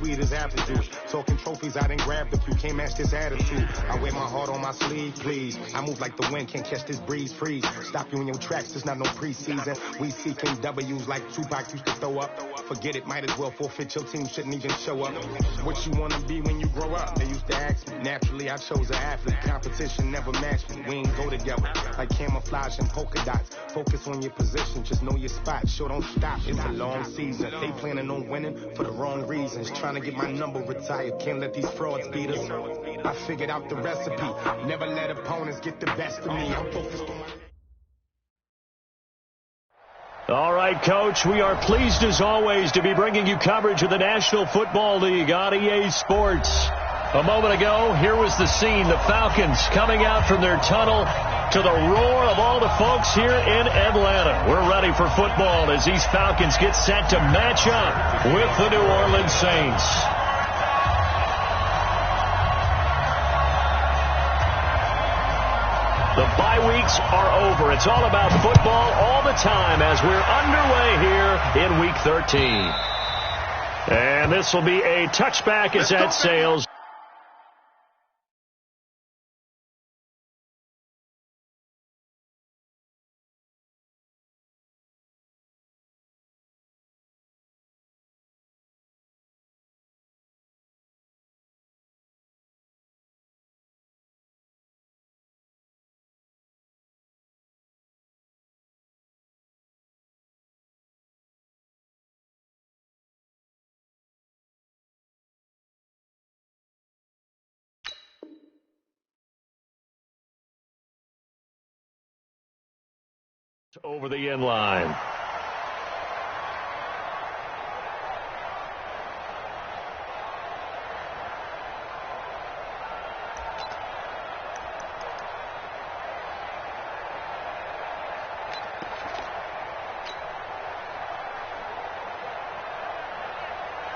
sweet as apple juice. Talking trophies, I didn't grab the few. Can't match this attitude. I wear my heart on my sleeve, please. I move like the wind, can't catch this breeze, freeze. Stop you in your tracks, there's not no preseason. We seeking W's like Tupac used to throw up. Forget it, might as well forfeit. Your team shouldn't even show up. What you wanna be when you grow up? They used to ask me. Naturally, I chose an athlete. Competition never matched me. We ain't go together like camouflage and polka dots. Focus on your position, just know your spot. Sure, don't stop, it's a long season. They planning on winning for the wrong reasons. Trying to get my number retired, can't let these frauds beat us. I figured out the recipe. Never let opponents get the best of me. I'm focused on my... All right, Coach, we are pleased as always to be bringing you coverage of the National Football League on EA Sports. A moment ago, here was the scene. The Falcons coming out from their tunnel to the roar of all the folks here in Atlanta. We're ready for football as these Falcons get set to match up with the New Orleans Saints. The bye weeks are over. It's all about football all the time as we're underway here in Week 13. And this will be a touchback as that sails. Over the end line.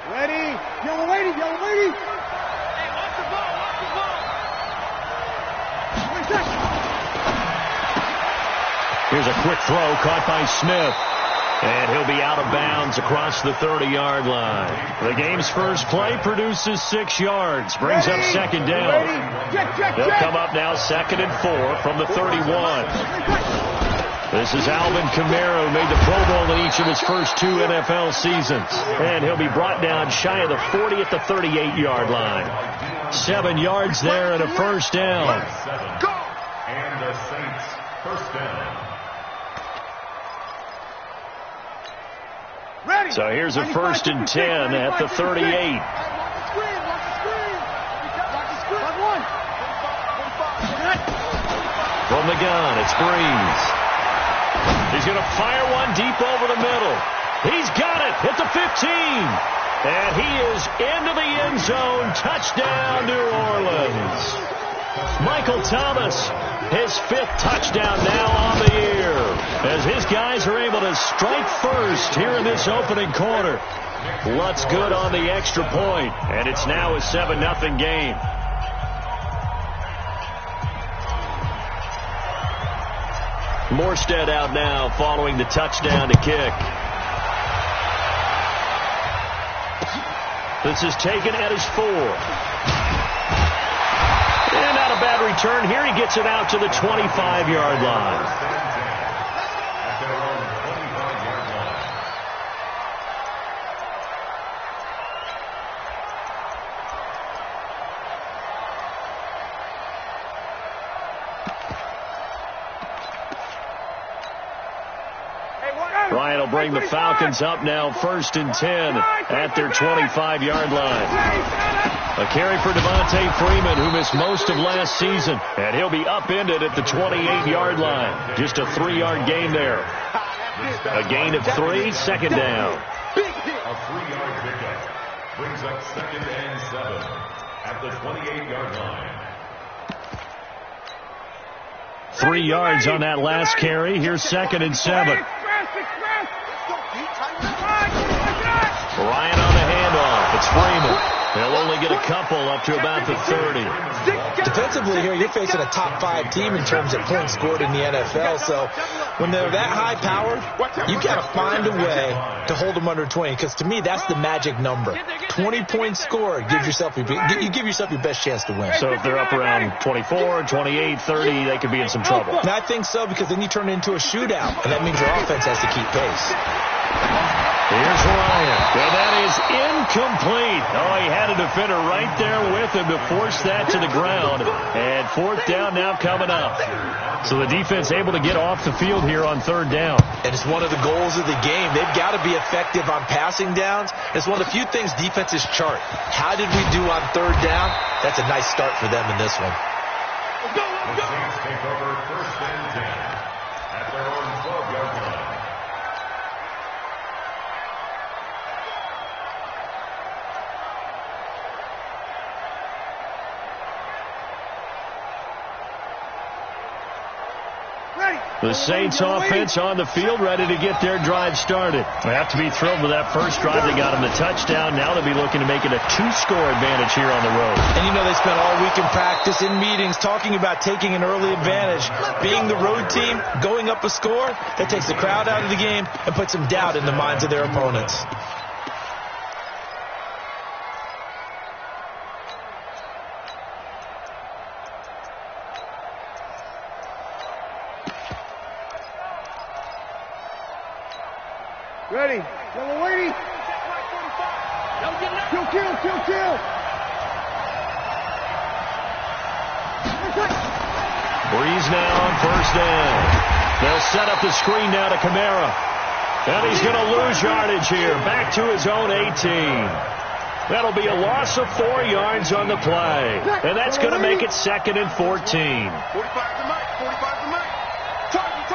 Ready? You're waiting, you're waiting. Hey, watch the ball, watch the ball. Here's a quick throw caught by Smith. And he'll be out of bounds across the 30-yard line. The game's first play produces 6 yards. Brings up second down. They'll come up now 2nd and 4 from the 31. This is Alvin Kamara, who made the Pro Bowl in each of his first 2 NFL seasons. And he'll be brought down shy of the 40 at the 38-yard line. 7 yards there and a first down. And the Saints first down. So here's a 1st and 10 at the 38. From the gun, it's Breeze. He's going to fire one deep over the middle. He's got it at the 15. And he is into the end zone. Touchdown, New Orleans. Michael Thomas, his 5th touchdown now on the year, as his guys are able to strike first here in this opening quarter. What's good on the extra point, and it's now a 7-0 game. Morstead out now following the touchdown to kick. This is taken at his 4. And not a bad return here. He gets it out to the 25-yard line. Bryant will bring the Falcons up now 1st and 10 at their 25-yard line. A carry for Devontae Freeman, who missed most of last season, and he'll be upended at the 28-yard line. Just a 3-yard gain there. A gain of 3, second down. A 3-yard pickup brings up 2nd and 7 at the 28-yard line. 3 yards on that last carry. Here's 2nd and 7. Ryan on the handoff. It's Freeman. He'll only get a couple up to about the 30. Defensively here, you're facing a top 5 team in terms of points scored in the NFL. So when they're that high powered, you got to find a way to hold them under 20. Because to me, that's the magic number. 20 points scored gives yourself you give yourself your best chance to win. So if they're up around 24, 28, 30, they could be in some trouble. And I think so, because then you turn it into a shootout, and that means your offense has to keep pace. Here's Ryan. And that is incomplete. Oh, he had a defender right there with him to force that to the ground. And 4th down now coming up. So the defense able to get off the field here on 3rd down. And it's one of the goals of the game. They've got to be effective on passing downs. It's one of the few things defenses chart. How did we do on 3rd down? That's a nice start for them in this one. The Saints take over 1st and 10 at their own 12-yard line. The Saints offense on the field, ready to get their drive started. They have to be thrilled with that first drive. They got them the touchdown. Now they'll be looking to make it a 2-score advantage here on the road. And you know, they spent all week in practice, in meetings, talking about taking an early advantage. Being the road team, going up a score, that takes the crowd out of the game and puts some doubt in the minds of their opponents. Ready. Yellow lady. Kill. Breeze now on 1st down. They'll set up the screen now to Kamara. And he's going to lose yardage here. Back to his own 18. That'll be a loss of 4 yards on the play. And that's going to make it 2nd and 14. 45 to Mike. 45 to Mike. Target.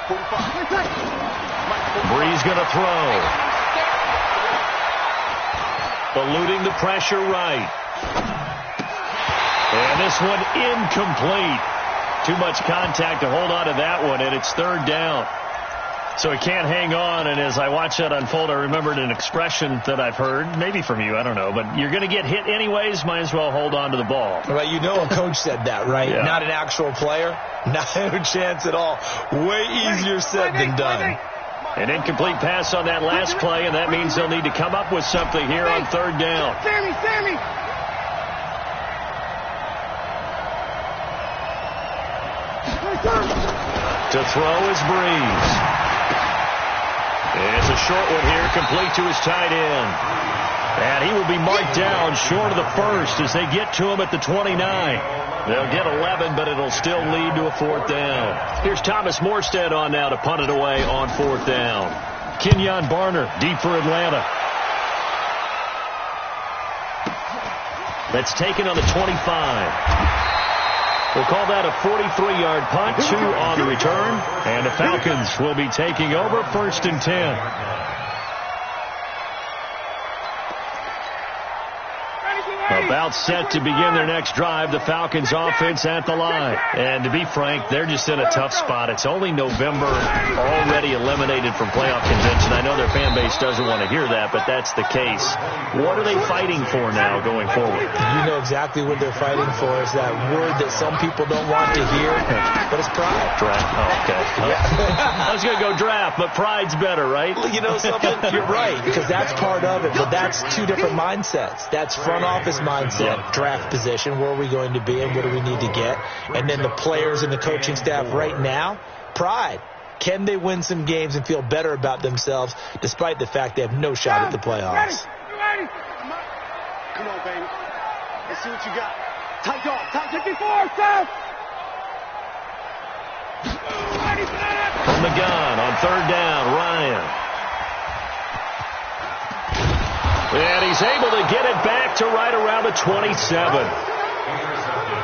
45. Breeze going to throw. Eluding the pressure right. And this one incomplete. Too much contact to hold on to that one, and it's 3rd down. So he can't hang on, and as I watch that unfold, I remembered an expression that I've heard, maybe from you, I don't know, but you're going to get hit anyways, might as well hold on to the ball. Well, you know a coach said that, right? Yeah. Not an actual player. Not a chance at all. Way easier said than done. An incomplete pass on that last play, and that means they'll need to come up with something here on 3rd down. Sammy. To throw is Breeze. It's a short one here, complete to his tight end. And he will be marked down short of the first as they get to him at the 29. They'll get 11, but it'll still lead to a 4th down. Here's Thomas Morstead on now to punt it away on 4th down. Kenyon Barner deep for Atlanta. That's taken on the 25. We'll call that a 43-yard punt, 2 on the return, and the Falcons will be taking over 1st and 10. About set to begin their next drive, the Falcons offense at the line. And to be frank, they're just in a tough spot. It's only November, already eliminated from playoff contention. I know their fan base doesn't want to hear that, but that's the case. What are they fighting for now going forward? You know exactly what they're fighting for. Is that word that some people don't want to hear, but it's pride. Draft. Oh, okay. I was going to go draft, but pride's better, right? You know something? You're right, because that's part of it, but that's 2 different mindsets. That's front office mindset, draft position, where are we going to be and what do we need to get? And then the players and the coaching staff right now, pride. Can they win some games and feel better about themselves despite the fact they have no shot at the playoffs? Ready. Come on, baby. Let's see what you got. Tight dog. Tight 54. South. From the gun on 3rd down, Ryan. And he's able to get it back to right around the 27.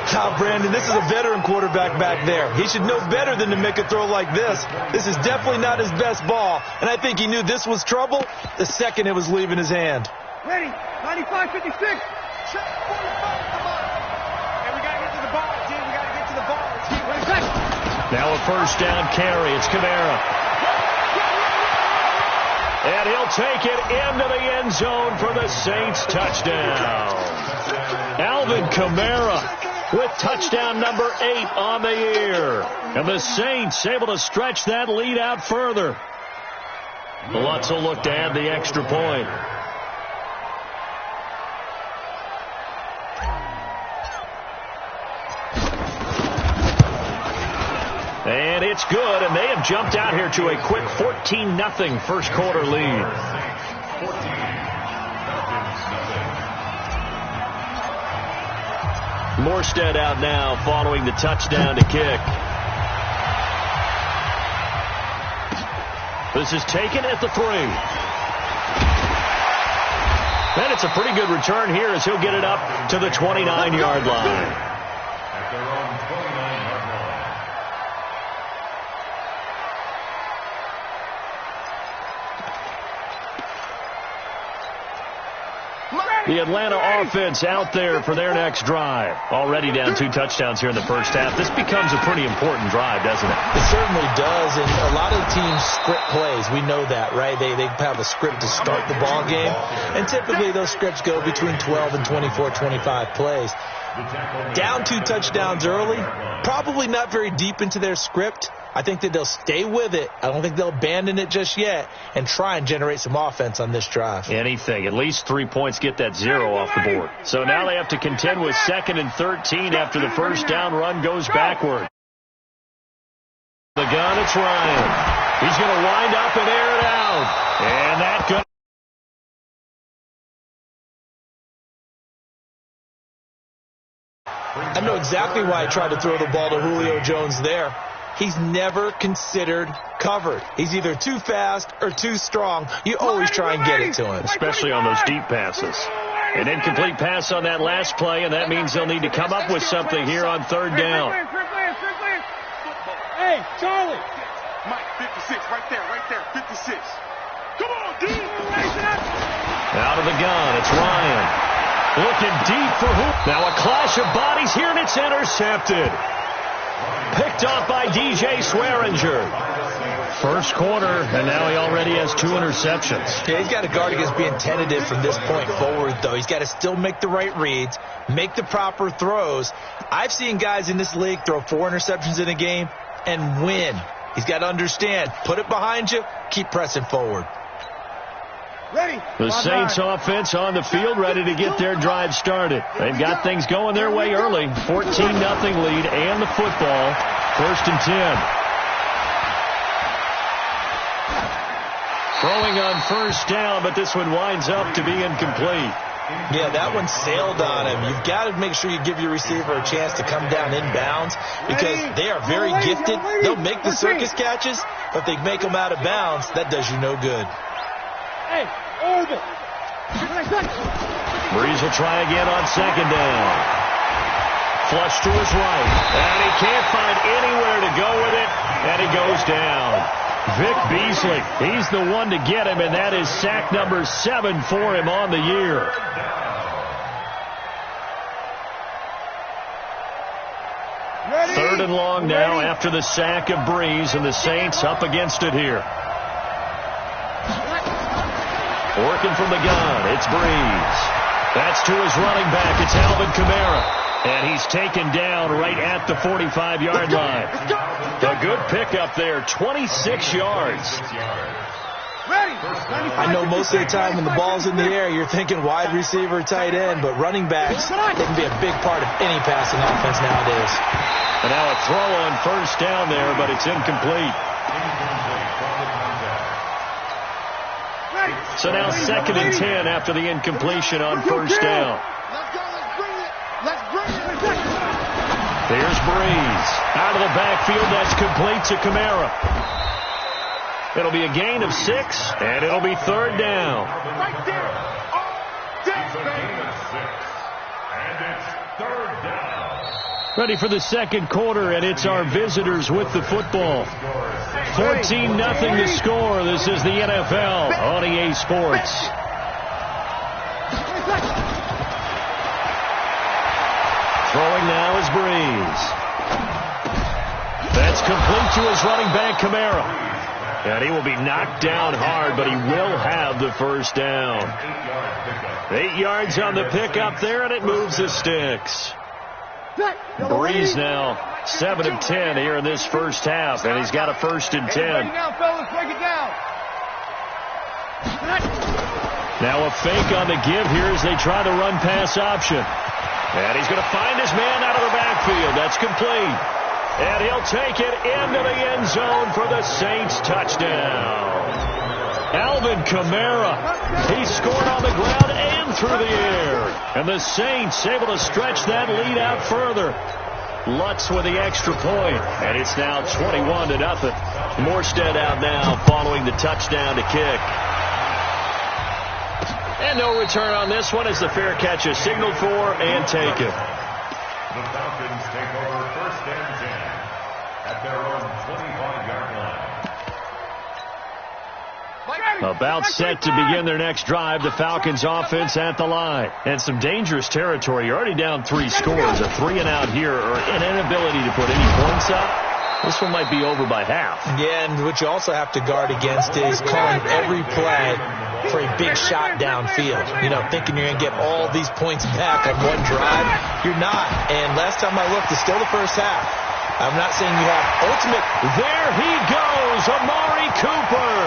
Now, Brandon, this is a veteran quarterback back there. He should know better than to make a throw like this. This is definitely not his best ball, and I think he knew this was trouble the second it was leaving his hand. Ready. 95, 56. Check 45. Come on. And we got to get to the ball, dude. We got to get to the ball. Let's keep it. Now a 1st down carry. It's Kamara. And he'll take it into the end zone for the Saints touchdown. Alvin Kamara with touchdown number 8 on the year. And the Saints able to stretch that lead out further. Lutz will look to add the extra point. And it's good, and they have jumped out here to a quick 14-0 first quarter lead. Morstead out now following the touchdown to kick. This is taken at the 3. And it's a pretty good return here as he'll get it up to the 29-yard line. At their own 29-yard line. The Atlanta offense out there for their next drive. Already down 2 touchdowns here in the first half. This becomes a pretty important drive, doesn't it? It certainly does, and a lot of teams script plays. We know that, right? They have a script to start the ball game, and typically those scripts go between 12 and 24, 25 plays. Down 2 touchdowns early, probably not very deep into their script. I think that they'll stay with it. I don't think they'll abandon it just yet and try and generate some offense on this drive. Anything. At least 3 points get that 0 off the board. So now they have to contend with 2nd and 13 after the first down run goes backward. The gun, it's Ryan. He's going to wind up and air it out. And that gun. I know exactly why he tried to throw the ball to Julio Jones there. He's never considered covered. He's either too fast or too strong. You always try and get it to him. Especially on those deep passes. An incomplete pass on that last play, and that means they'll need to come up with something here on 3rd down. Hey, Charlie. Mike, 56, right there, 56. Come on, D. Out of the gun, it's Ryan. Looking deep for who? Now a clash of bodies here, and it's intercepted. Picked off by DJ Swearinger. First quarter, and now he already has 2 interceptions. Yeah, he's got to guard against being tentative from this point forward, though. He's got to still make the right reads, make the proper throws. I've seen guys in this league throw 4 interceptions in a game and win. He's got to understand, put it behind you, keep pressing forward. Ready. The Saints offense on the field, ready to get their drive started. They've got things going their way early. 14-0 lead and the football. 1st and 10. Throwing on 1st down, but this one winds up to be incomplete. Yeah, that one sailed on him. You've got to make sure you give your receiver a chance to come down inbounds because they are very gifted. They'll make the circus catches, but they make them out of bounds. That does you no good. Hey, over. Breeze will try again on 2nd down. Flush to his right. And he can't find anywhere to go with it. And he goes down. Vic Beasley, he's the one to get him, and that is sack number 7 for him on the year. Ready. 3rd and long now after the sack of Breeze, and the Saints up against it here. Working from the gun, it's Breeze. That's to his running back, it's Alvin Kamara. And he's taken down right at the 45-yard line. A good pickup there, 26 yards. Ready. I know most of the time when the ball's in the air, you're thinking wide receiver, tight end, but running backs, they can be a big part of any passing offense nowadays. And now a throw on 1st down there, but it's incomplete. So now 2nd and 10 after the incompletion on 1st down. Let's bring it. Here's Breeze. Out of the backfield, that's complete to Kamara. It'll be a gain of 6, and it'll be 3rd down. Right there. It's a gain of 6. And it's 3rd down. Ready for the 2nd quarter, and it's our visitors with the football. 14-0 the score. This is the NFL on EA Sports. Throwing now is Breeze. That's complete to his running back, Kamara. And he will be knocked down hard, but he will have the first down. 8 yards on the pickup there, and it moves the sticks. Breeze now 7 of 10 here in this first half, and he's got a 1st and 10. Now, fellas, break it down. Now a fake on the give here as they try the run-pass option. And he's going to find his man out of the backfield. That's complete. And he'll take it into the end zone for the Saints touchdown. Alvin Kamara, he scored on the ground and through the air. And the Saints able to stretch that lead out further. Lutz with the extra point. And it's now 21-0. Morstead out now following the touchdown to kick. And no return on this one as the fair catch is signaled for and taken. The Falcons take over 1st and 10 at their own 25-yard line. About set to begin their next drive, the Falcons offense at the line. And some dangerous territory. You're already down 3 scores. A 3-and-out here or an inability to put any points up. This one might be over by half. Yeah, and what you also have to guard against is calling every play for a big shot downfield. You know, thinking you're going to get all these points back on one drive. You're not. And last time I looked, it's still the first half. I'm not saying you have ultimate. There he goes, Amari Cooper.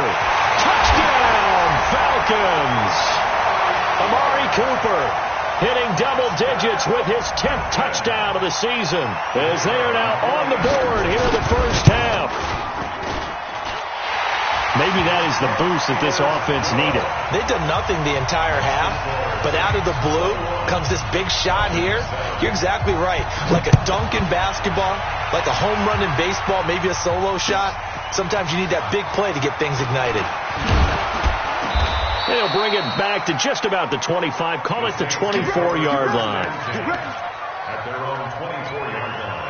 Touchdown, Falcons. Amari Cooper hitting double digits with his 10th touchdown of the season as they are now on the board here in the first half. Maybe that is the boost that this offense needed. They've done nothing the entire half, but out of the blue comes this big shot here. You're exactly right. Like a dunk in basketball, like a home run in baseball, maybe a solo shot. Sometimes you need that big play to get things ignited. They'll bring it back to just about the 25, call it the 24-yard line. At their own 24-yard line.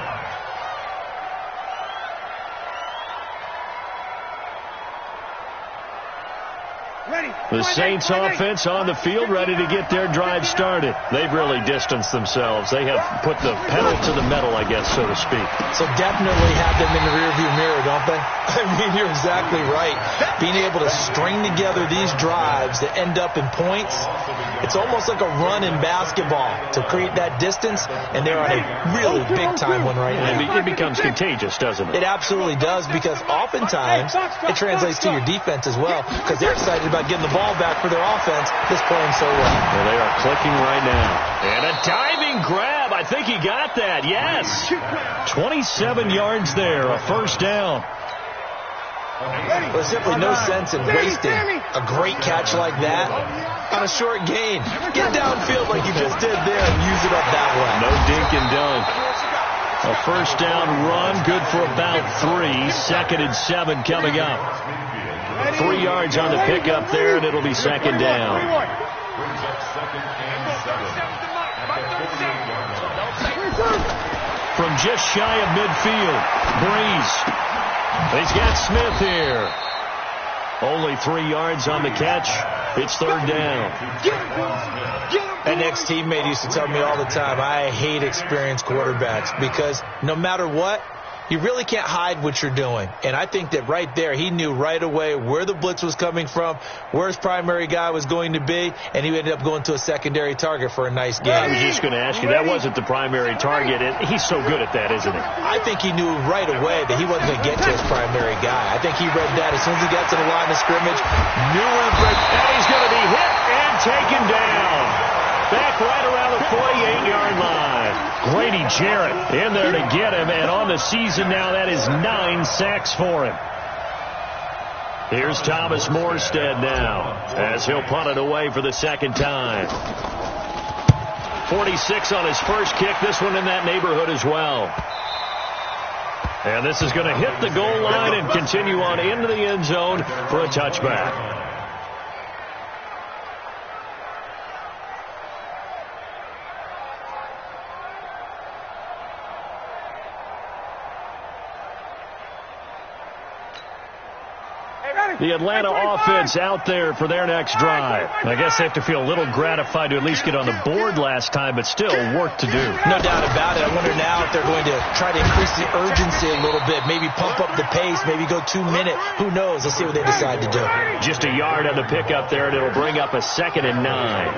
The Saints offense on the field ready to get their drive started. They've really distanced themselves. They have put the pedal to the metal, I guess, so to speak. So definitely have them in the rearview mirror, don't they? I mean, you're exactly right. Being able to string together these drives that end up in points, it's almost like a run in basketball to create that distance, and they're on a really big-time one right now. It becomes contagious, doesn't it? It absolutely does, because oftentimes it translates to your defense as well, because they're excited about getting the ball back for their offense that's playing so well. Well, they are clicking right now. And a diving grab. I think he got that. Yes. 27 yards there. A first down. There's simply no sense in wasting a great catch like that on a short gain. Get downfield like you just did there and use it up that way. No dink and dunk. A first down run, good for about 3. 2nd and 7 coming up. 3 yards on the pickup there, and it'll be 2nd down. From just shy of midfield, Breeze. He's got Smith here. Only 3 yards on the catch. It's 3rd down. An ex-teammate used to tell me all the time, I hate experienced quarterbacks because no matter what, you really can't hide what you're doing. And I think that right there, he knew right away where the blitz was coming from, where his primary guy was going to be, and he ended up going to a secondary target for a nice game. I was just going to ask you, that wasn't the primary target. He's so good at that, isn't he? I think he knew right away that he wasn't going to get to his primary guy. I think he read that as soon as he got to the line of scrimmage, knew where the break, and he's going to be hit and taken down. Back right around the 48-yard line. Grady Jarrett in there to get him, and on the season now, that is 9 sacks for him. Here's Thomas Morstead now, as he'll punt it away for the 2nd time. 46 on his first kick, this one in that neighborhood as well. And this is going to hit the goal line and continue on into the end zone for a touchback. The Atlanta offense out there for their next drive. I guess they have to feel a little gratified to at least get on the board last time, but still work to do. No doubt about it. I wonder now if they're going to try to increase the urgency a little bit, maybe pump up the pace, maybe go 2 minute. Who knows? Let's see what they decide to do. Just a yard on the pickup there, and it'll bring up a 2nd and 9.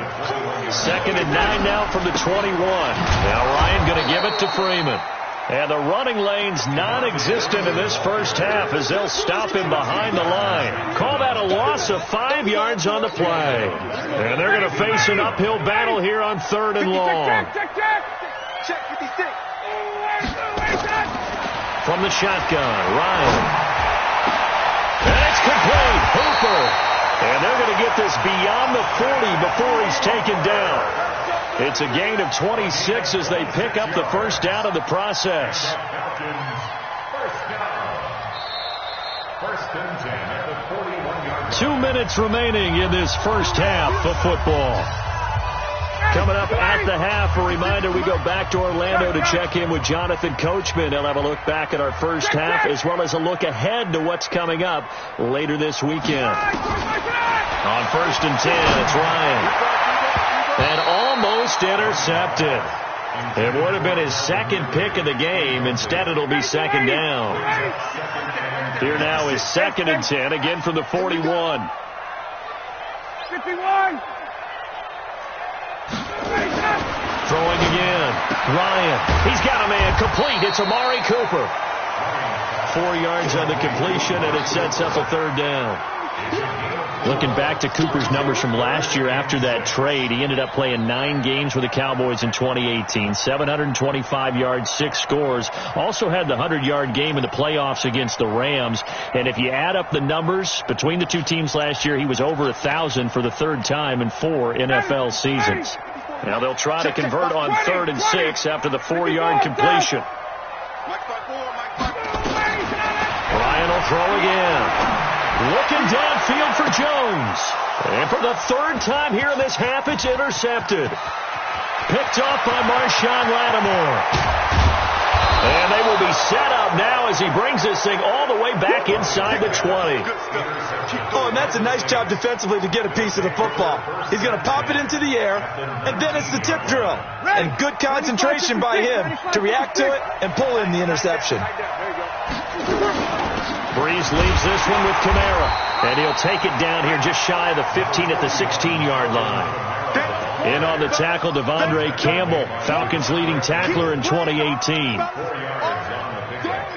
2nd and 9 now from the 21. Now Ryan going to give it to Freeman. And the running lane's non-existent in this first half as they'll stop him behind the line. Call that a loss of 5 yards on the play. And they're going to face an uphill battle here on 3rd and long. Check 56. From the shotgun, Ryan. And it's complete. Hooper. And they're going to get this beyond the 40 before he's taken down. It's a gain of 26 as they pick up the first down of the process. First and 10 at the 41-yard line. 2 minutes remaining in this first half of football. Coming up at the half, a reminder, we go back to Orlando to check in with Jonathan Coachman. He'll have a look back at our first half as well as a look ahead to what's coming up later this weekend. On 1st and 10, it's Ryan. And almost intercepted. It would have been his 2nd pick of the game. Instead, it'll be 2nd down. Here now is 2nd and 10, again from the 41. 51. Throwing again. Ryan. He's got a man complete. It's Amari Cooper. 4 yards on the completion, and it sets up a 3rd down. Looking back to Cooper's numbers from last year after that trade, he ended up playing 9 games with the Cowboys in 2018. 725 yards, 6 scores. Also had the 100-yard game in the playoffs against the Rams. And if you add up the numbers between the two teams last year, he was over 1,000 for the 3rd time in 4 NFL seasons. Now they'll try to convert on 3rd and 6 after the 4-yard completion. Ryan will throw again. Looking downfield for Jones. And for the 3rd time here in this half, it's intercepted. Picked off by Marshawn Lattimore. And they will be set up now as he brings this thing all the way back inside the 20. Oh, and that's a nice job defensively to get a piece of the football. He's going to pop it into the air, and then it's the tip drill. And good concentration by him to react to it and pull in the interception. Breeze leaves this one with Kamara, and he'll take it down here just shy of the 15 at the 16-yard line. In on the tackle, Devondre Campbell, Falcons' leading tackler in 2018. 4 yards on the pickup.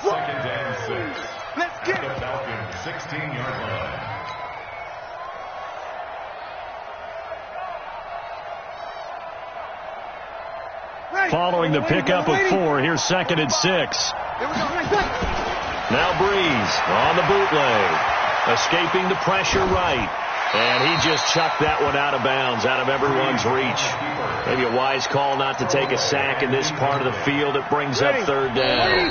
2nd and 6. Let's get The Falcons' 16-yard line. Following the pickup of 4, here's 2nd and 6. Now Breeze on the bootleg, escaping the pressure right. And he just chucked that one out of bounds, out of everyone's reach. Maybe a wise call not to take a sack in this part of the field. It brings up 3rd down.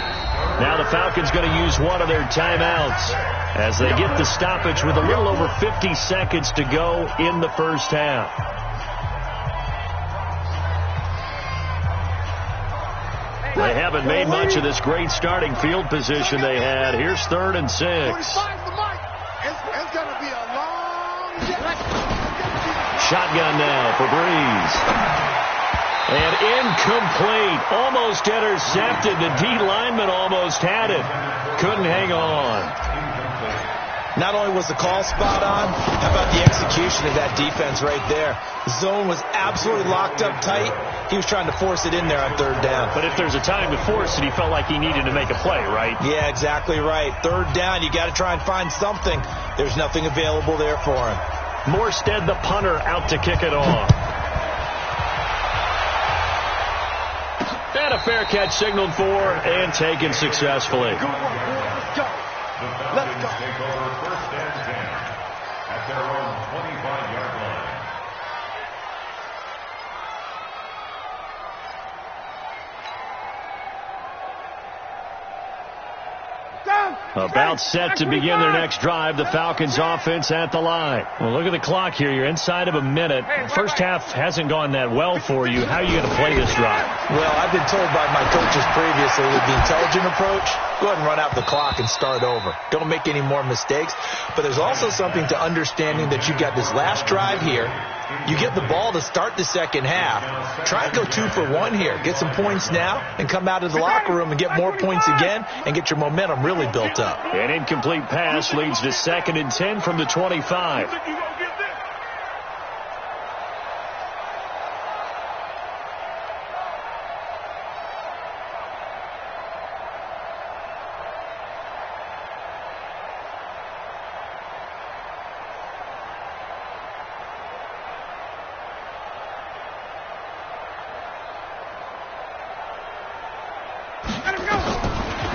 Now the Falcons going to use one of their timeouts as they get the stoppage with a little over 50 seconds to go in the first half. They haven't made much of this great starting field position they had. Here's 3rd and 6. It's going to be a long Shotgun now for Breeze. And incomplete. Almost intercepted. The D lineman almost had it. Couldn't hang on. Not only was the call spot on, how about the execution of that defense right there? The zone was absolutely locked up tight. He was trying to force it in there on 3rd down. But if there's a time to force it, he felt like he needed to make a play, right? Yeah, exactly right. 3rd down, you got to try and find something. There's nothing available there for him. Morstead, the punter, out to kick it off. And a fair catch signaled for and taken successfully. The Falcons take over 1st and 10 at their own 25-yard line. About set to begin their next drive. The Falcons offense at the line. Well, look at the clock here. You're inside of a minute. First half hasn't gone that well for you. How are you going to play this drive? Well, I've been told by my coaches previously with the intelligent approach, go ahead and run out the clock and start over. Don't make any more mistakes. But there's also something to understanding that you've got this last drive here. You get the ball to start the second half. Try and go 2 for 1 here. Get some points now and come out of the locker room and get more points again and get your momentum really built up. An incomplete pass leads to 2nd and 10 from the 25.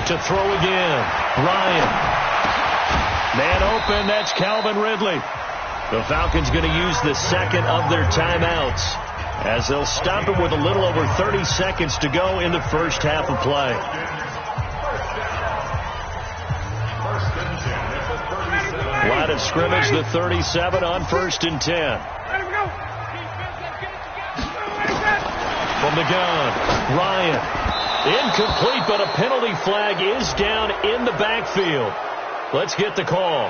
To throw again. Ryan. Man open. That's Calvin Ridley. The Falcons going to use the second of their timeouts as they'll stop it with a little over 30 seconds to go in the first half of play. Line of scrimmage, the 37 on 1st and 10. From the gun, Ryan. Incomplete, but a penalty flag is down in the backfield. Let's get the call.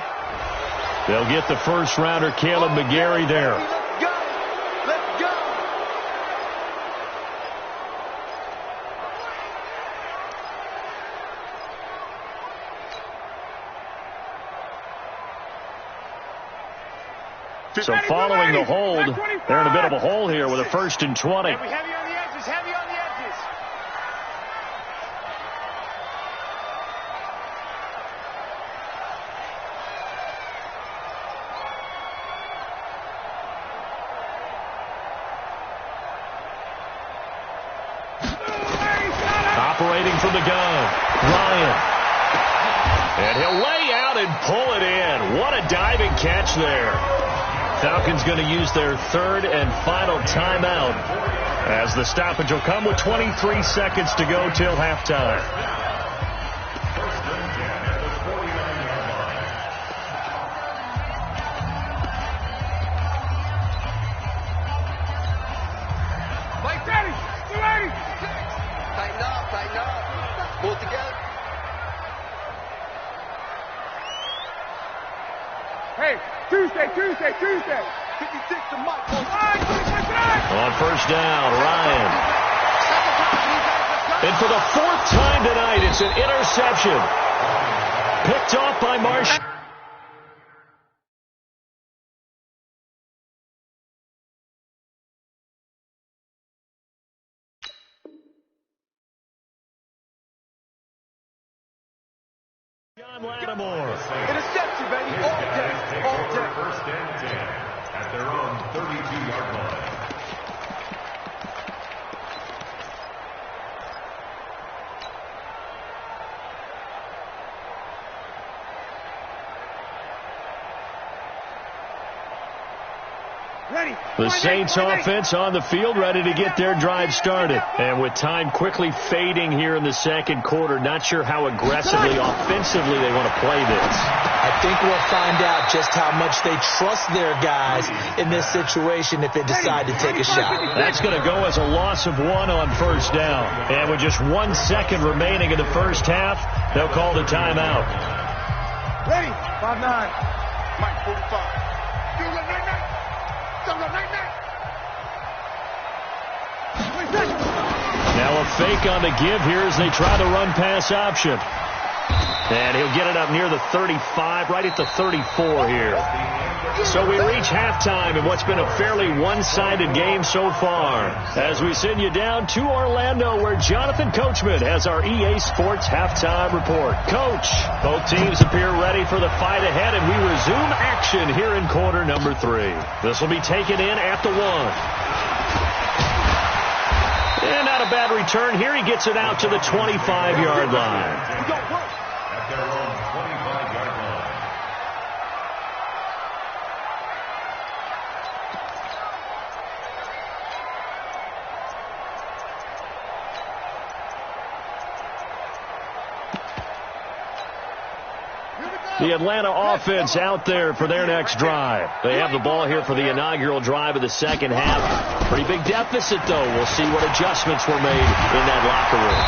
They'll get the first-rounder, Caleb McGarry, there. Let's go. So following the hold, they're in a bit of a hole here with a 1st and 20. Heavy on the edges, heavy on the edges. Operating from the gun, Ryan. And he'll lay out and pull it in. What a diving catch there. Falcons going to use their 3rd and final timeout as the stoppage will come with 23 seconds to go till halftime. Tighten up. Pull it together. Hey, Tuesday. 56 to Mike. On 1st down, Ryan. And for the 4th time tonight, it's an interception. Picked off by Marsh. John Lattimore. Interception, baby. All day. 1st and 10 at their own 32-yard line. The Saints offense on the field, ready to get their drive started. And with time quickly fading here in the 2nd quarter, not sure how aggressively, offensively they want to play this. I think we'll find out just how much they trust their guys in this situation if they decide to take a shot. That's going to go as a loss of 1 on 1st down. And with just 1 second remaining in the first half, they'll call the timeout. Ready. 5-9. Mike, 45. Now a fake on the give here as they try the run-pass option. And he'll get it up near the 35, right at the 34 here. So we reach halftime in what's been a fairly one-sided game so far. As we send you down to Orlando, where Jonathan Coachman has our EA Sports halftime report. Coach, both teams appear ready for the fight ahead, and we resume action here in quarter number 3. This will be taken in at the 1. And not a bad return here. He gets it out to the 25-yard line. At their own 25-yard line. The Atlanta offense out there for their next drive. They have the ball here for the inaugural drive of the second half. Pretty big deficit, though. We'll see what adjustments were made in that locker room.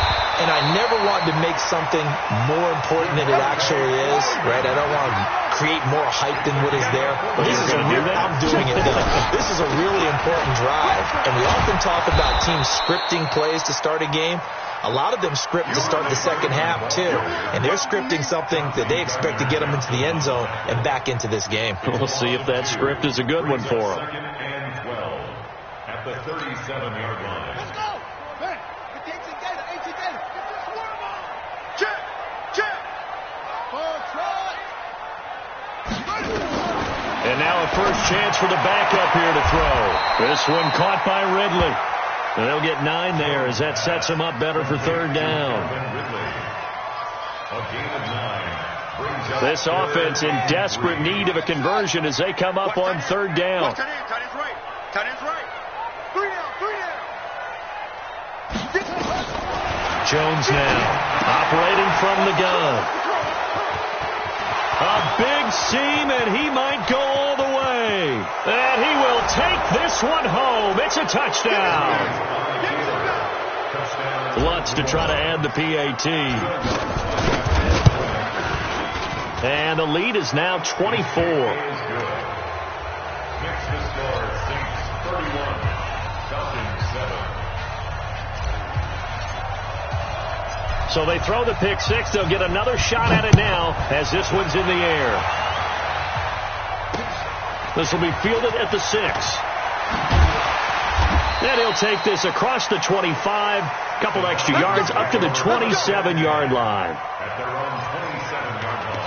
and I never want to make something more important than it actually is, right? I don't want to create more hype than what is there. But this is I'm doing it, though. This is a really important drive, and we often talk about teams scripting plays to start a game. A lot of them script to start the second half, too. And they're scripting something that they expect to get them into the end zone and back into this game. We'll see if that script is a good one for them. 2nd and 12 at the 37-yard line. Let's go. Man, 18 together. Check. And now a first chance for the backup here to throw. This one caught by Ridley. And they'll get 9 there as that sets them up better for third down. A gain of 9. This offense in desperate need of a conversion as they come up on third down. Tight end's right. Tight end's right. 3 down. Jones now operating from the gun. A big seam, and he might go all the way. And he will take this one home. It's a touchdown. Lutz to try to add the PAT. And the lead is now 24. Makes the score Saints 31, Falcons 7. So they throw the pick six. They'll get another shot at it now as this one's in the air. This will be fielded at the 6. And he'll take this across the 25. Couple extra yards up to the 27-yard line. At their own 27-yard line.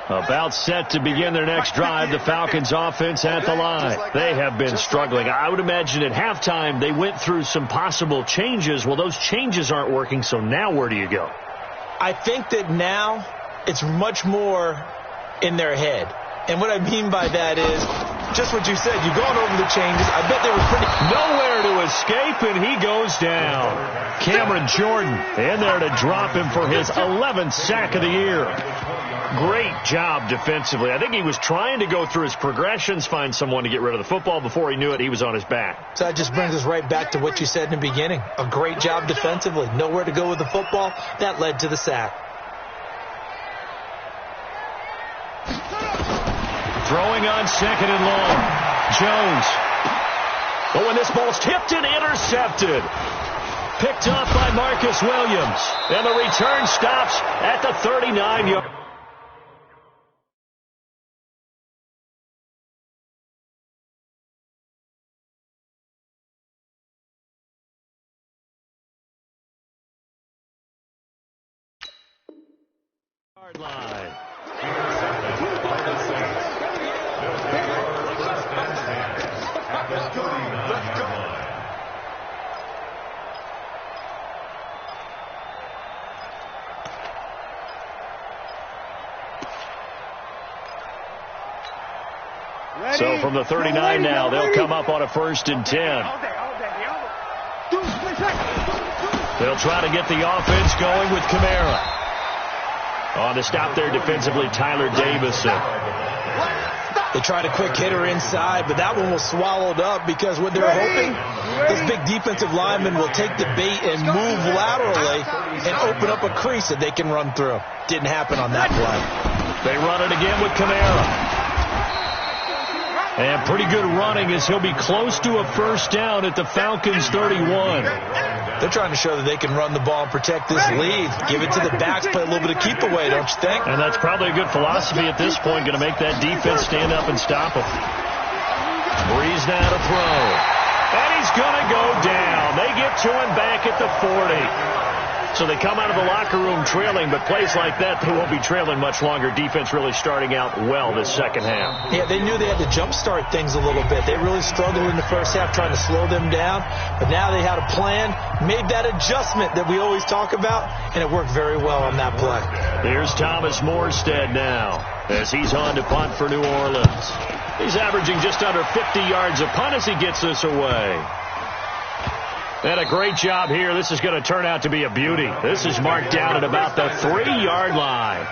About set to begin their next drive, the Falcons offense at the line. They have been struggling. I would imagine at halftime they went through some possible changes. Well, those changes aren't working, so now where do you go? I think that now it's much more in their head. And what I mean by that is just what you said. You're going over the changes. I bet they were pretty... Nowhere to escape, and he goes down. Cameron Jordan in there to drop him for his 11th sack of the year. Great job defensively. I think he was trying to go through his progressions, find someone to get rid of the football. Before he knew it, he was on his back. So that just brings us right back to what you said in the beginning. A great job defensively. Nowhere to go with the football. That led to the sack. Throwing on 2nd and long. Jones. But when this ball's tipped and intercepted. Picked off by Marcus Williams. And the return stops at the 39-yard. Line. So from the 39 now, they'll come up on a 1st and 10. They'll try to get the offense going with Kamara. On the stop there defensively, Tyler Davison. They tried a quick hitter inside, but that one was swallowed up because what they're hoping, this big defensive lineman will take the bait and move laterally and open up a crease that they can run through. Didn't happen on that play. They run it again with Kamara. And pretty good running as he'll be close to a 1st down at the Falcons 31. They're trying to show that they can run the ball and protect this lead. Give it to the backs, play a little bit of keep away, don't you think? And that's probably a good philosophy at this point, going to make that defense stand up and stop him. Breeze now to throw. And he's going to go down. They get to him back at the 40. So they come out of the locker room trailing, but plays like that, they won't be trailing much longer. Defense really starting out well this second half. Yeah, they knew they had to jumpstart things a little bit. They really struggled in the first half trying to slow them down, but now they had a plan, made that adjustment that we always talk about, and it worked very well on that play. Here's Thomas Morstead now as he's on to punt for New Orleans. He's averaging just under 50 yards a punt as he gets this away. And a great job here. This is going to turn out to be a beauty. This is marked down at about the 3-yard line.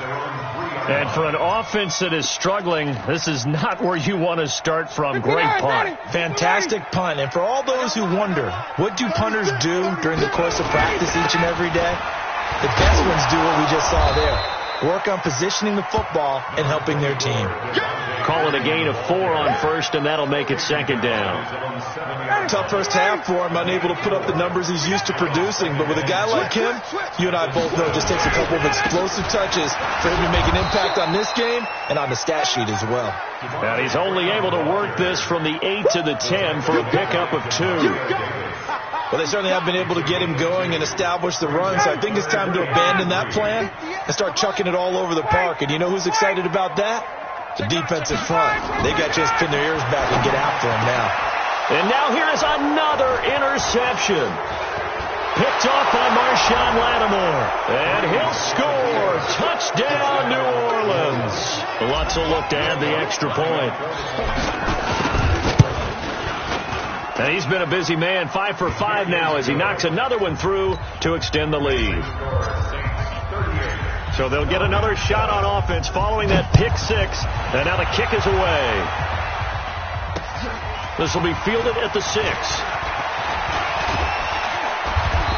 And for an offense that is struggling, this is not where you want to start from. Great punt. Fantastic punt. And for all those who wonder, what do punters do during the course of practice each and every day? The best ones do what we just saw there. Work on positioning the football and helping their team. Call it a gain of 4 on first, and that'll make it second down. Tough first half for him, unable to put up the numbers he's used to producing. But with a guy like him, you and I both know it just takes a couple of explosive touches for him to make an impact on this game and on the stat sheet as well. And he's only able to work this from the 8 to the 10 for a pickup of 2. Well, they certainly have been able to get him going and establish the run, so I think it's time to abandon that plan and start chucking it all over the park. And you know who's excited about that? The defensive front. They got to just pin their ears back and get after him now. And now here is another interception. Picked off by Marshawn Lattimore. And he'll score. Touchdown, New Orleans. Lutz will look to add the extra point. And he's been a busy man, 5 for 5 now as he knocks another one through to extend the lead. So they'll get another shot on offense following that pick 6. And now the kick is away. This will be fielded at the 6.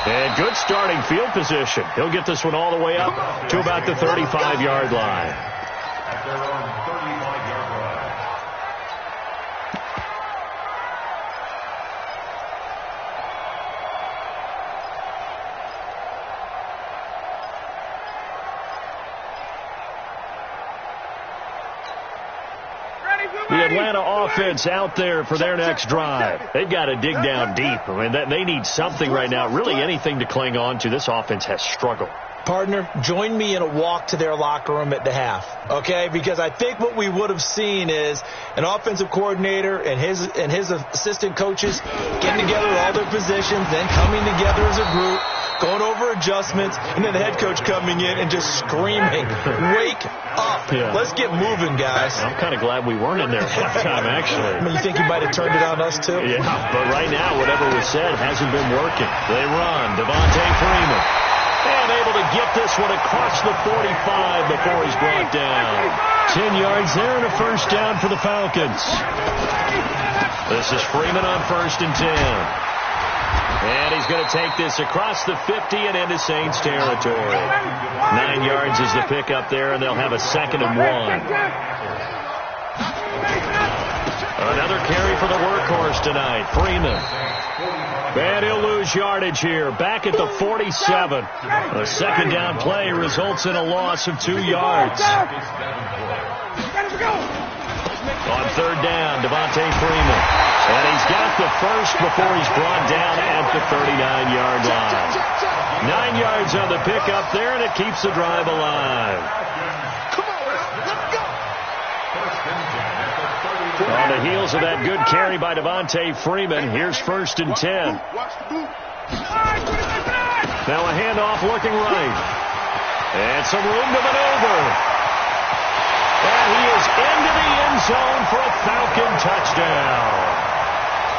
And good starting field position. He'll get this one all the way up to about the 35-yard line. At their own 35-yard line. The Atlanta offense out there for their next drive. They've got to dig down deep. I mean, they need something right now, really anything to cling on to. This offense has struggled. Partner, join me in a walk to their locker room at the half, okay? Because I think what we would have seen is an offensive coordinator and his assistant coaches getting together with all their positions, then coming together as a group, going over adjustments, and then the head coach coming in and just screaming, "Wake up. Yeah. Let's get moving, guys." I'm kind of glad we weren't in there at that time, actually. I mean, you think he might have turned it on us, too? Yeah, but right now, whatever was said hasn't been working. They run. Devontae Freeman. And able to get this one across the 45 before he's brought down. 10 yards there and a first down for the Falcons. This is Freeman on 1st and 10. And he's going to take this across the 50 and into Saints territory. 9 yards is the pickup there, and they'll have a 2nd and 1. Another carry for the workhorse tonight, Freeman. And he'll lose yardage here, back at the 47. A 2nd down play results in a loss of 2 yards. On 3rd down, Devontae Freeman. And he's got the first before he's brought down at the 39-yard line. 9 yards on the pickup there, and it keeps the drive alive. On the heels of that good carry by Devontae Freeman, here's 1st and 10. Now a handoff looking right. And some room to maneuver. And he is into the end zone for a Falcon touchdown.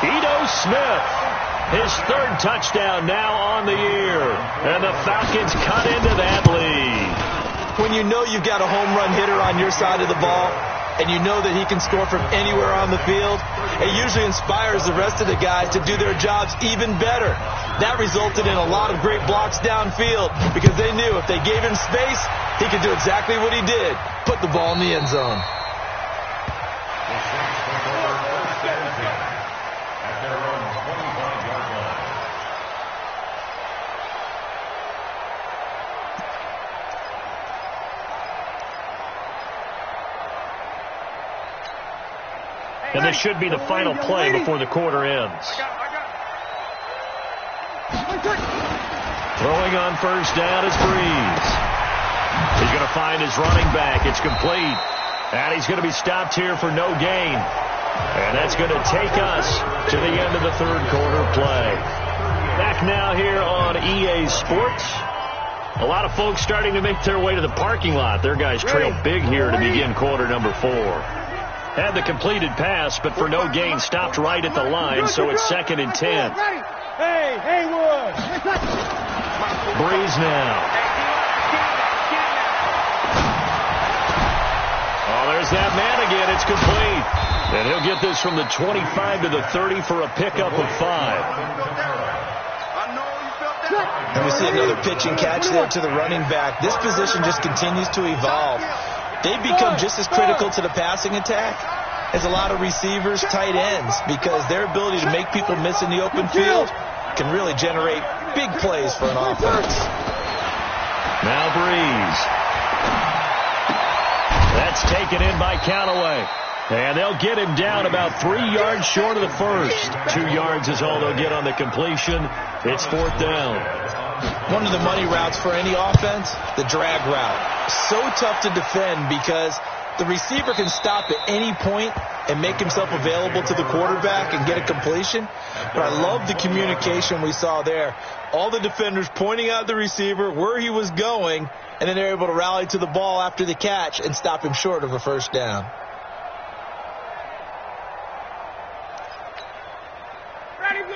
Ito Smith, his 3rd touchdown now on the year. And the Falcons cut into that lead. When you know you've got a home run hitter on your side of the ball, and you know that he can score from anywhere on the field, it usually inspires the rest of the guys to do their jobs even better. That resulted in a lot of great blocks downfield because they knew if they gave him space, he could do exactly what he did, put the ball in the end zone. At their own 25-yard line. And this should be the final play before the quarter ends. Throwing on first down is Breeze. He's going to find his running back. It's complete. And he's going to be stopped here for no gain. And that's going to take us to the end of the third quarter play. Back now here on EA Sports. A lot of folks starting to make their way to the parking lot. Their guys trail big here to begin quarter number 4. Had the completed pass, but for no gain, stopped right at the line, so it's 2nd and 10. Hey, Haywood. Breeze now. Oh, there's that man again. It's complete. And he'll get this from the 25 to the 30 for a pickup of 5. And we see another pitch and catch there to the running back. This position just continues to evolve. They've become just as critical to the passing attack as a lot of receivers, tight ends, because their ability to make people miss in the open field can really generate big plays for an offense. Now Breeze. That's taken in by Callaway. And they'll get him down about 3 yards short of the first. 2 yards is all they'll get on the completion. It's 4th down. One of the money routes for any offense, the drag route. So tough to defend because the receiver can stop at any point and make himself available to the quarterback and get a completion. But I love the communication we saw there. All the defenders pointing out the receiver, where he was going, and then they're able to rally to the ball after the catch and stop him short of a first down.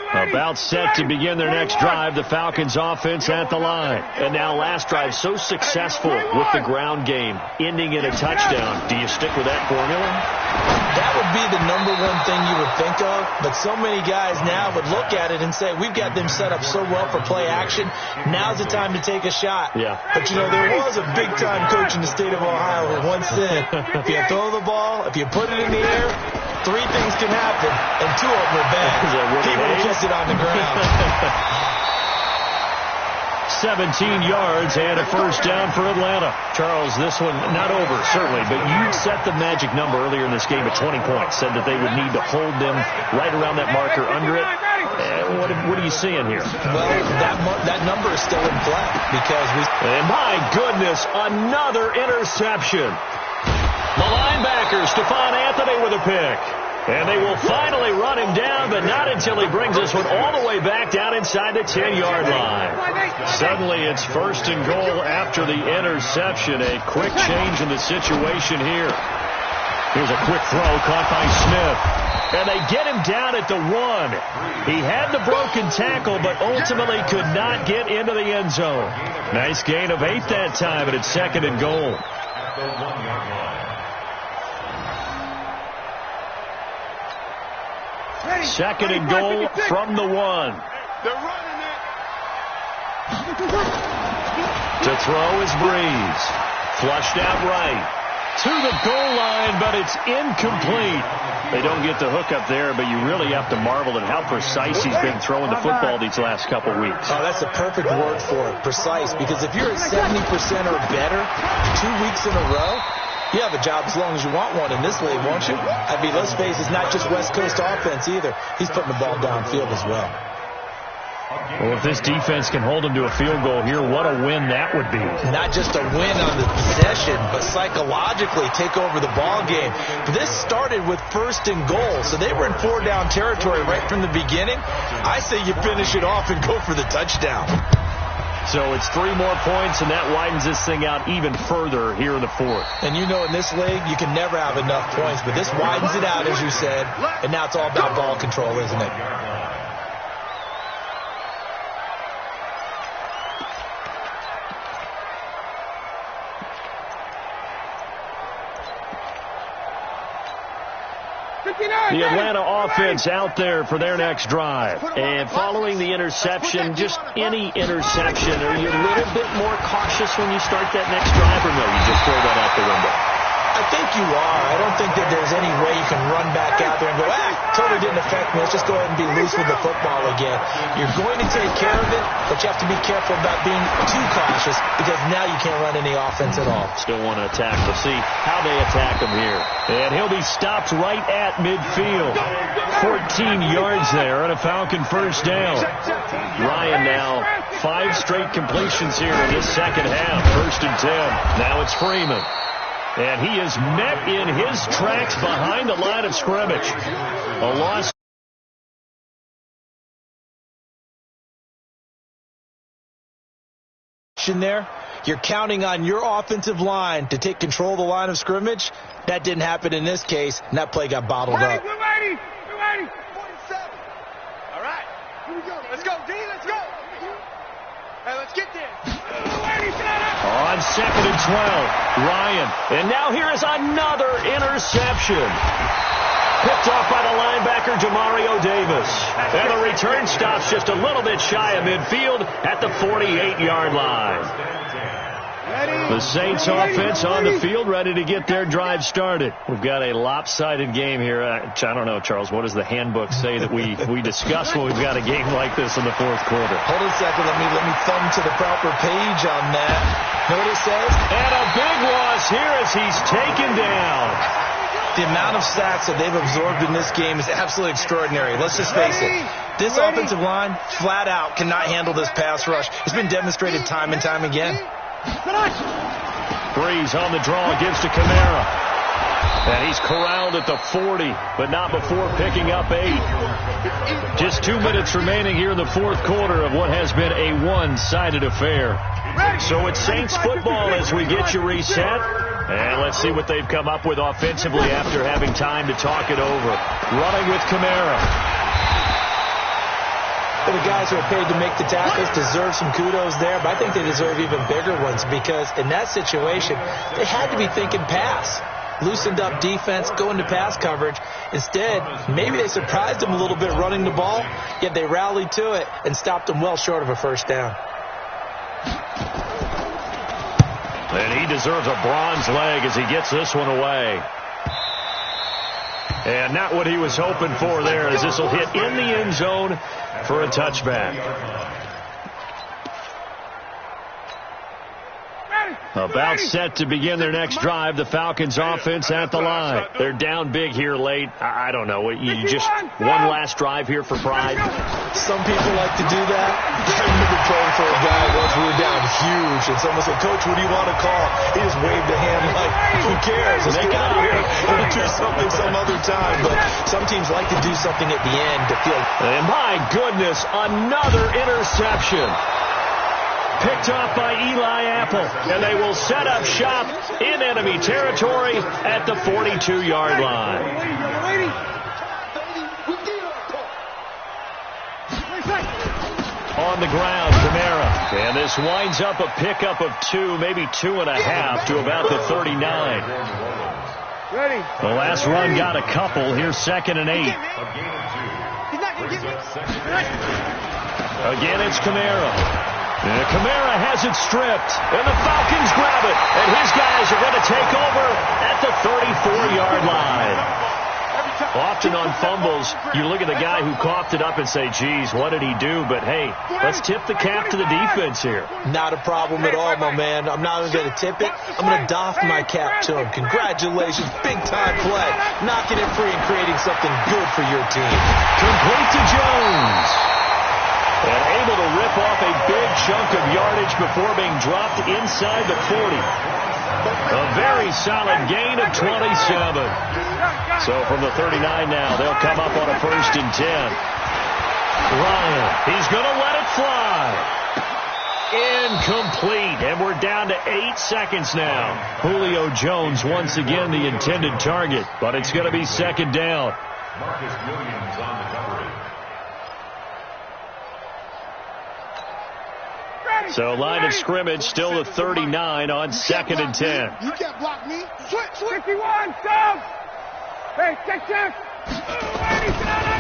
About set to begin their next drive, the Falcons offense at the line. And now last drive so successful with the ground game, ending in a touchdown. Do you stick with that formula? That would be the number one thing you would think of, but so many guys now would look at it and say, we've got them set up so well for play action, now's the time to take a shot. Yeah. But, you know, there was a big-time coach in the state of Ohio who once said, if you throw the ball, if you put it in the air, 3 things can happen, and 2 of them are bad. He would have kept it on the ground. 17 yards and a first down for Atlanta. Charles, this one not over, certainly, but you set the magic number earlier in this game at 20 points, said that they would need to hold them right around that marker under it. What are you seeing here? Well, that number is still in play because we... And my goodness, another interception. The linebacker, Stephon Anthony, with a pick. And they will finally run him down, but not until he brings this one all the way back down inside the 10-yard line. Suddenly it's 1st and goal after the interception. A quick change in the situation here. Here's a quick throw caught by Smith. And they get him down at the 1. He had the broken tackle, but ultimately could not get into the end zone. Nice gain of 8 that time, and it's 2nd and goal. At the 1-yard line. 2nd and goal from the 1. They're running it. To throw is Breeze. Flushed out right. To the goal line, but it's incomplete. They don't get the hook up there, but you really have to marvel at how precise he's been throwing the football these last couple weeks. Oh, that's a perfect word for it, precise, because if you're at 70% or better 2 weeks in a row, you have a job as long as you want one in this league, won't you? I mean, let's face it, it's not just West Coast offense either. He's putting the ball downfield as well. Well, if this defense can hold him to a field goal here, what a win that would be. Not just a win on the possession, but psychologically take over the ball game. This started with 1st and goal, so they were in 4-down territory right from the beginning. I say you finish it off and go for the touchdown. So it's 3 more points, and that widens this thing out even further here in the 4th. And you know in this league, you can never have enough points, but this widens it out, as you said, and now it's all about ball control, isn't it? The Atlanta offense out there for their next drive. And following the interception, just any interception, are you a little bit more cautious when you start that next drive, or no, you just throw that out the window? I think you are. I don't think that there's any way you can run back out there and go, totally didn't affect me. Let's just go ahead and be loose with the football again. You're going to take care of it, but you have to be careful about being too cautious because now you can't run any offense at all. Still want to attack. We'll see how they attack him here. And he'll be stopped right at midfield. 14 yards there on a Falcon first down. Ryan now 5 straight completions here in this second half. 1st and 10. Now it's Freeman. And he is met in his tracks behind the line of scrimmage. A loss. There, you're counting on your offensive line to take control of the line of scrimmage. That didn't happen in this case, and that play got bottled up. We're ready. 47. All right. Here we go. Let's go, D. Let's go. Hey, let's get there. On 2nd and 12, Ryan. And now here is another interception. Picked off by the linebacker, Demario Davis. And the return stops just a little bit shy of midfield at the 48-yard line. The Saints offense on the field, ready to get their drive started. We've got a lopsided game here. I don't know, Charles, what does the handbook say that we discuss when we've got a game like this in the 4th quarter? Hold on a second. Let me thumb to the proper page on that. Know what it says? And a big loss here as he's taken down. The amount of sacks that they've absorbed in this game is absolutely extraordinary. Let's just face it. This offensive line, flat out, cannot handle this pass rush. It's been demonstrated time and time again. Breeze on the draw, gives to Kamara. And he's corralled at the 40, but not before picking up 8. Just 2 minutes remaining here in the 4th quarter of what has been a one-sided affair. So it's Saints football as we get you reset. And let's see what they've come up with offensively after having time to talk it over. Running with Kamara. The guys who are paid to make the tackles deserve some kudos there, but I think they deserve even bigger ones because in that situation, they had to be thinking pass. Loosened up defense, going to pass coverage. Instead, maybe they surprised them a little bit running the ball, yet they rallied to it and stopped them well short of a first down. And he deserves a bronze leg as he gets this one away. And not what he was hoping for there, as this will hit in the end zone for a touchback. About set to begin their next drive. The Falcons offense at the line. They're down big here late. I don't know. You just one last drive here for pride. Some people like to do that. I remember playing for a guy once. We were down huge, and someone said, "Coach, what do you want to call?" He just waved a hand like, "Who cares? Let's get out of here. We'll do something some other time." But some teams like to do something at the end to feel. And my goodness, another interception. Picked off by Eli Apple, and they will set up shop in enemy territory at the 42-yard line. On the ground, Kamara. And this winds up a pickup of 2, maybe 2.5 to about the 39. The last run got a couple. Here's 2nd and 8. Again, it's Kamara. And Kamara has it stripped, and the Falcons grab it, and his guys are going to take over at the 34-yard line. Often on fumbles, you look at the guy who coughed it up and say, geez, what did he do? But, hey, let's tip the cap to the defense here. Not a problem at all, my man. I'm not even going to tip it. I'm going to doff my cap to him. Congratulations, big-time play. Knocking it free and creating something good for your team. Complete to Jones. And able to rip off a big chunk of yardage before being dropped inside the 40. A very solid gain of 27. So from the 39 now, they'll come up on a 1st and 10. Ryan, he's going to let it fly. Incomplete. And we're down to 8 seconds now. Julio Jones once again the intended target, but it's going to be 2nd down. Marcus Williams on the coverage. So line of scrimmage still the 39 on 2nd and 10. You can't block me. Switch. 51, stop. Hey, check.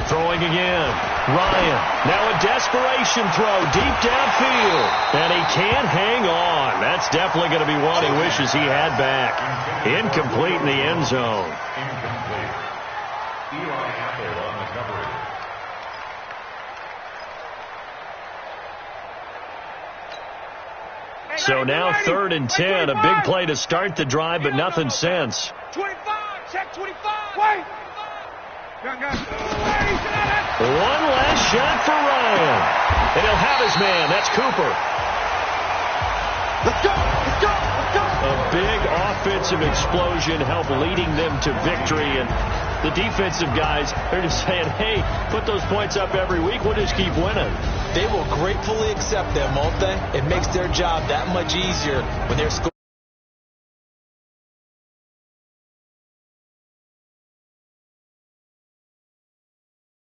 Throwing again. Ryan. Now a desperation throw deep downfield. And he can't hang on. That's definitely going to be one he wishes he had back. Incomplete in the end zone. Incomplete. Eli Apple on the coverage. So now 3rd and 10. A big play to start the drive, but nothing since. 25. Check 25. Wait. One last shot for Ryan. And he'll have his man. That's Cooper. Let's go. Let's go. Let's go. A big offensive explosion helped leading them to victory. And the defensive guys, they're just saying, hey, put those points up every week. We'll just keep winning. They will gratefully accept them, won't they? It makes their job that much easier when they're scoring.